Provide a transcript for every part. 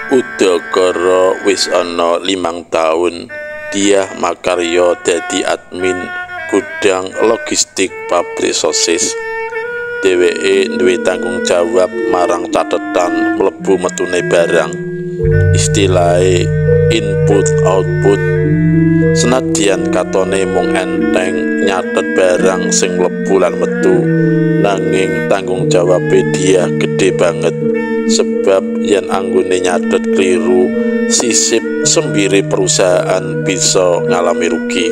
Udakara wis ana 5 tahun dia makarya dadi admin gudang logistik pabrik sosis. Dheweke duwe tanggung jawab marang cathetan mlebu metune barang, istilahe input output. Senadyan katone mung enteng nyatet barang sing mlebu lan metu, nanging tanggung jawabe dia gede banget. Sebab yen anggone nyatet kliru, sisip sembiri perusahaan bisa ngalami rugi.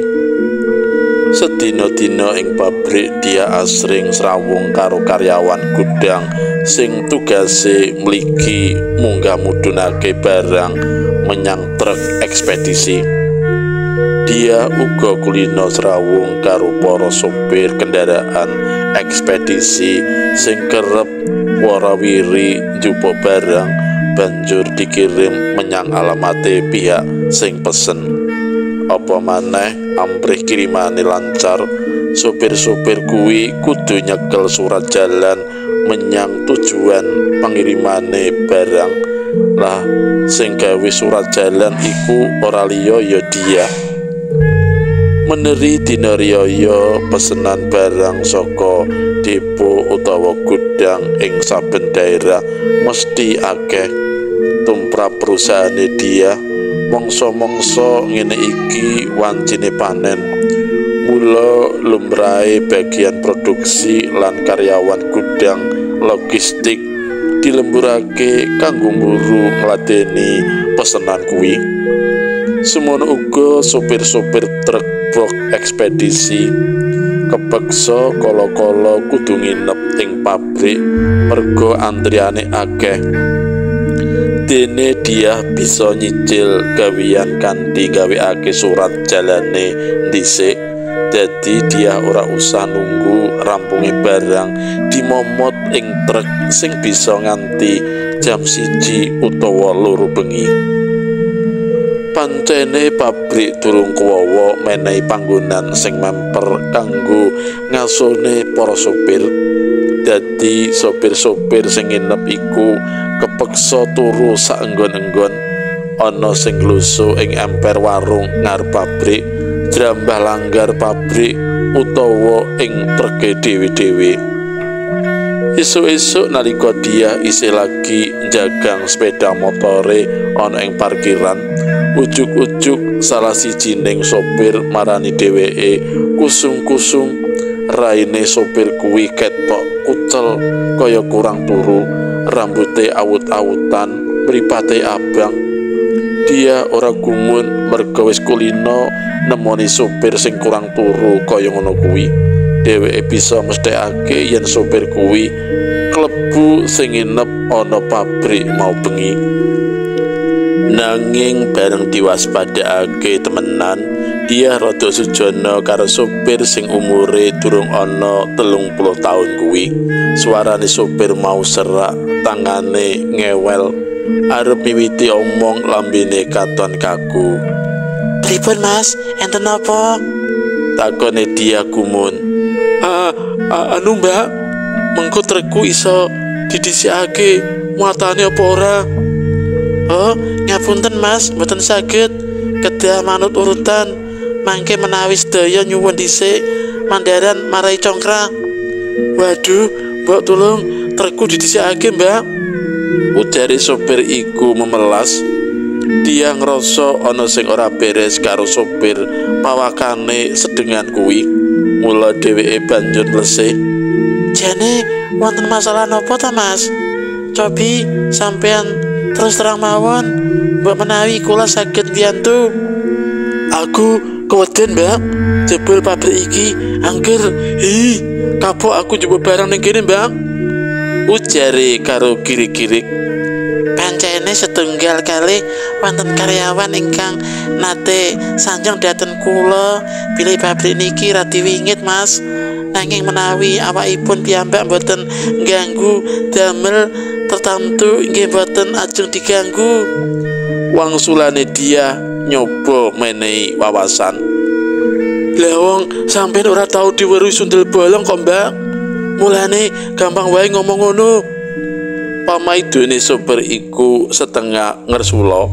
Sedina-dina ing pabrik dia asring srawung karo karyawan gudang sing tugase mligi munggah mudhunake barang menyang truk ekspedisi. Dia uga kulino srawung karo para sopir kendaraan ekspedisi sing kerep warawiri njupuk barang banjur dikirim menyang alamate pihak sing pesen. Apa maneh amprih kirimane lancar, sopir-sopir kuwi kudu nyekel surat jalan menyang tujuan pengirimane barang. Lah sing gawe surat jalan iku ora liya ya dia. Meneri dina riyaya pesenan barang saka depo utawa gudang ing saben daerah mesti akeh tumrap perusahaane dia. Mongso-mongso ngene iki wancine panen. Mula lumrahe bagian produksi lan karyawan gudang logistik dilemburake kanggo mburu ngladeni pesenan kuwi. Semono uga sopir-sopir truk box ekspedisi kepeksa kala-kala kudu nginep ing pabrik merga antriane akeh. Dene dia bisa nyicil gawian kanthi gawekake surat jalane dhisik. Dadi dia ora usah nunggu rampunge barang dimomot ing truk sing bisa nganti jam 1 utawa 2 bengi. Pancene pabrik durung kuwawa menehi panggonan sing memper kanggo ngasone para sopir. Dadi sopir-sopir sing nginep iku kepeksa turu saenggon-enggon. Ana sing nglusu ing emper warung ngarep pabrik, drambah langgar pabrik utawa ing treke dhewe-dhewe. Esuk-esuk nalika dia isih lagi njagang sepeda motore ana ing parkiran, ujug-ujug salah sijining sopir marani dheweke kusung-kusung. Raine sopir kuwi ketok kucel kaya kurang turu, rambute awut-awutan, mripate abang. Dia ora gumun merga wis kulino nemoni sopir sing kurang turu kaya ngono kuwi. Dheweke bisa mesthekake yen sopir kuwi klebu sing nginep ana pabrik mau bengi. Nanging bareng diwaspadakake temenan, dia rada sujana karo sopir sing umure durung ana 30 tahun kuwi. Suarane sopir mau serak, tangane ngewel, arep miwiti omong lambene katon kaku. "Pripun Mas, enten apa?" takone dia gumun. Anu Mbak, mengko trukku iso didhisikake, muatane apa ora?" "Oh, ngapunten Mas, mboten saged kedah manut urutan. Mangke menawi sedaya nyuwun dhisik mandharan marai congkrang." "Waduh, mbok tulung trukku didhisikake, Mbak," ujare sopir iku memelas. Dia ngrasa ana sing ora beres karo sopir pawakane sedengan kuwi. Mula dheweke banjur lesih. "Jane wonten masalah napa ta, Mas? Cobi sampean terus terang mawon, mbok menawi kula saged mbiyantu." "Aku keweden, Mbak. Jebul pabrik iki angger. Kapok aku njupuk barang ning kene, Mbak," ujare karo girik-girik. "Pancene setunggal kali wonten karyawan ingkang nate sanjang dhateng kula bilih pabrik niki radi wingit, Mas. Nanging menawi awakipun piyambak mboten ngganggu damel tertamtu nggih mboten ajeng diganggu." Wangsulane dia nyoba menehi wawasan. "Lah wong sampeyan ora tau diweruhi sundel bolong kok, Mbak. Mulane gampang wae ngomong ngono." Pamaidune sopir iku setengah ngersula.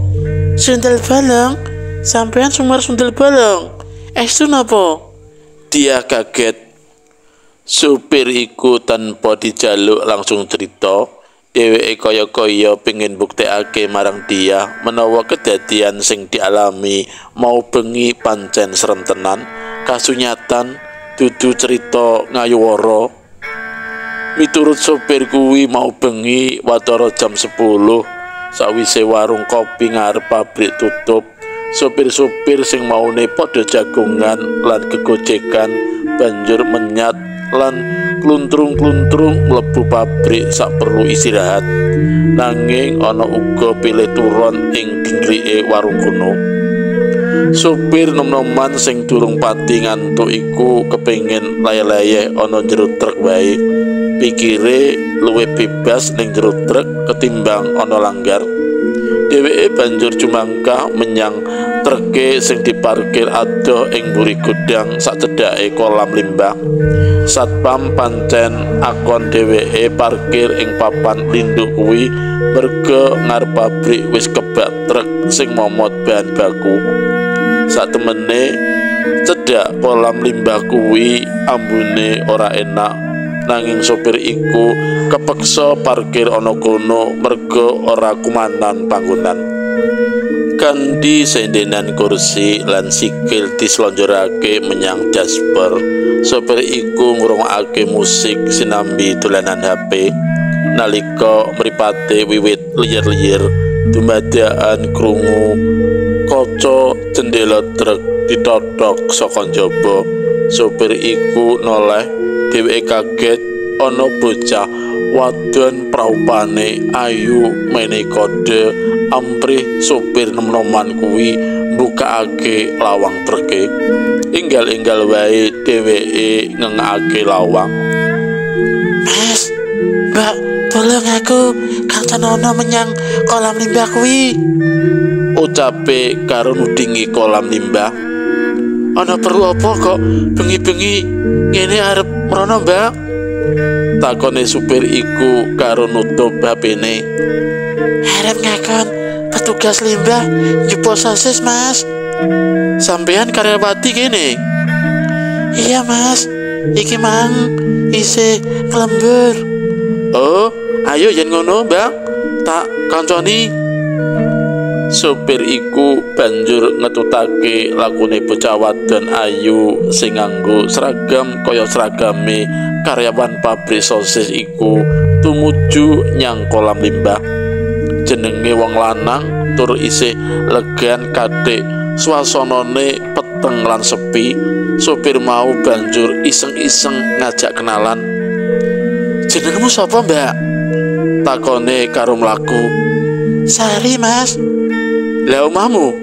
Sundel bolong, sampean sumber sundel bolong. Estu napa? Dia kaget. Supir iku tanpa dijaluk langsung cerita. Dheweke kaya-kaya pengen buktekake marang dia menawa kedadian sing dialami mau bengi pancen serem tenan, kasunyatan dudu cerita ngayuwara. Miturut sopir kuwi mau bengi watara jam 10 sawise warung kopi ngarep pabrik tutup. Sopir-sopir sing maune padha jagongan lan kegojekan banjur menyat lan kluntrung-kluntrung mlebu pabrik sak perlu istirahat. Nanging ana uga pilih turun ing dindrike warung kono. Sopir nom-noman sing durung pati ngantuk iku kepengin laye-laye ana jero truk wae. Pikire luwih bebas ning jero truk ketimbang ana langgar. Dheweke banjur jumangkah menyang truke sing diparkir adoh ing mburi godang sak cedhake kolam limbah. Satpam pancen akon dheweke parkir ing papan lindhu kuwi merga ngarep pabrik wis kebak truk sing momot bahan baku. Satemene cedhak kolam limbah kuwi ambune ora enak, nanging sopir iku kepeksa parkir ana kono merga ora kumanan panggonan. Kanthi sendenan kursi lan sikil dislonjorake menyang dashboard, sopir iku ngrungokake musik sinambi dolanan HP. Nalika mripate wiwit liyer-liyer dumadakan krungu kaca jendela truk ditothok saka njaba. Sopir iku noleh. Dheweke kaget ana bocah wadon praupane ayu menehi kode amprih sopir nom-noman kuwi mbukakake lawang truke. Enggal-enggal wae dheweke ngengake lawang. Mas, Mbak, tolong aku kantanono menyang kolam limbah kuwi. Ucape karo nudingi kolam limbah. Ana perlu apa kok bengi-bengi ngene arep mrono, Mbak? Takone supir iku karo nutup HP-ne. Arep ngakon petugas limbah njupuk sosis, Mas. Sampean karyawati kene? Iya, Mas. Iki mang isih nglembur. Oh, ayo yen ngono, Mbak. Tak kancani. Sopir iku banjur ngetutake lakune bocah wadon ayu sing nganggo seragam kaya seragame karyawan pabrik sosis iku tumuju nyang kolam limbah. Jenenge wong lanang tur isih legan kathik swasanane peteng lan sepi. Sopir mau banjur iseng-iseng ngajak kenalan. Jenengmu sapa, Mbak? Takone karo mlaku. Sari, Mas. Lah omahmu?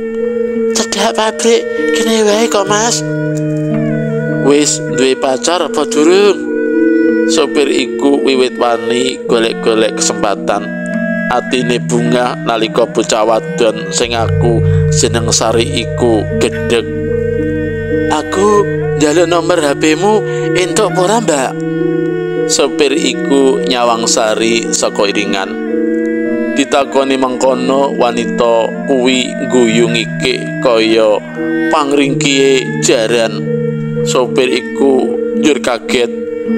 Cedhak pabrik kene wae kok, Mas. Wis duwe pacar apa durung? Sopir iku wiwit wani golek-golek kesempatan. Atine bungah nalika bocah wadon sing aku jeneng Sari iku gedhek. Aku njaluk nomor HP-mu entuk ora, Mbak? Sopir iku nyawang Sari saka iringan. Ditakoni mengkono, wanita kuwi guyu ngikik kaya pangringkihe jaran. Sopir iku njur kaget.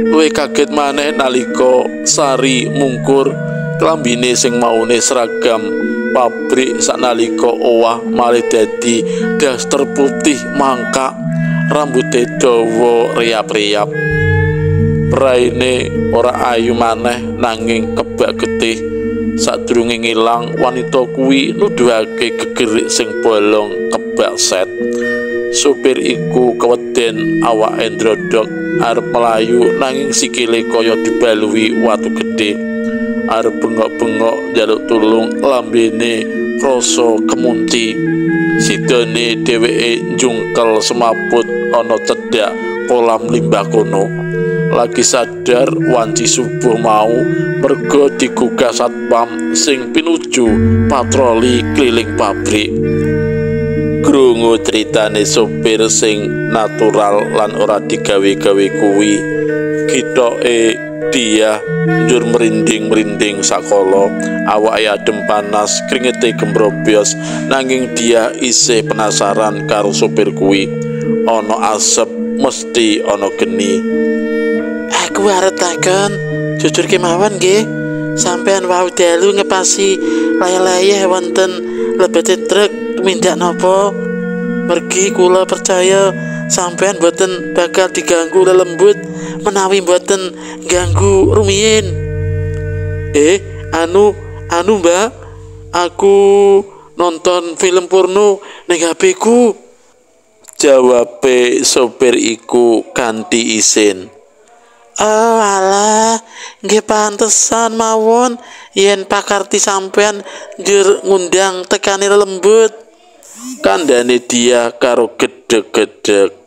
Luwih kaget maneh nalika Sari mungkur klambine sing maune seragam pabrik sanalika owah malih dadi daster putih mangkak, rambute dawa reyap-reyap. Praine ora ayu maneh nanging kebak getih. Sadurunge ngilang, wanita kuwi nuduhake gegerik sing bolong kebak set. Supir iku keweden awake ndrodok arep melayu nanging sikile kaya dibalui watu gedhe. Arep bengok-bengok njaluk tulung, lambene krasa kemunti. Sidone dheweke njungkel semaput ana cedhak kolam limbah kono. Lagi sadar wanci subuh mau merga digugah satpam sing pinuju patroli keliling pabrik. Krungu critane sopir sing natural lan ora digawe-gawe kuwi, githoke Dia njur merinding-merinding sakala, awake adem panas, kringete gembrobos, nanging dia isih penasaran karo sopir kuwi. Ana asep, mesti ana geni. Aku arep takon, jujur kemawon nggih. Sampean wau dalu ngepasi layah-layah wonten lebete truk tumindak napa? Mergi kula percaya sampean boten bakal diganggu lelembut menawi boten ganggu rumiyin. Anu Mbak, aku nonton film porno ning HP ku. Jawabe sopir iku kanthi isin. Oh alah, nggih pantesan mawon yen pakarti sampean njur ngundang tekani lembut. Kandhane dia karo gedeg-gedeg.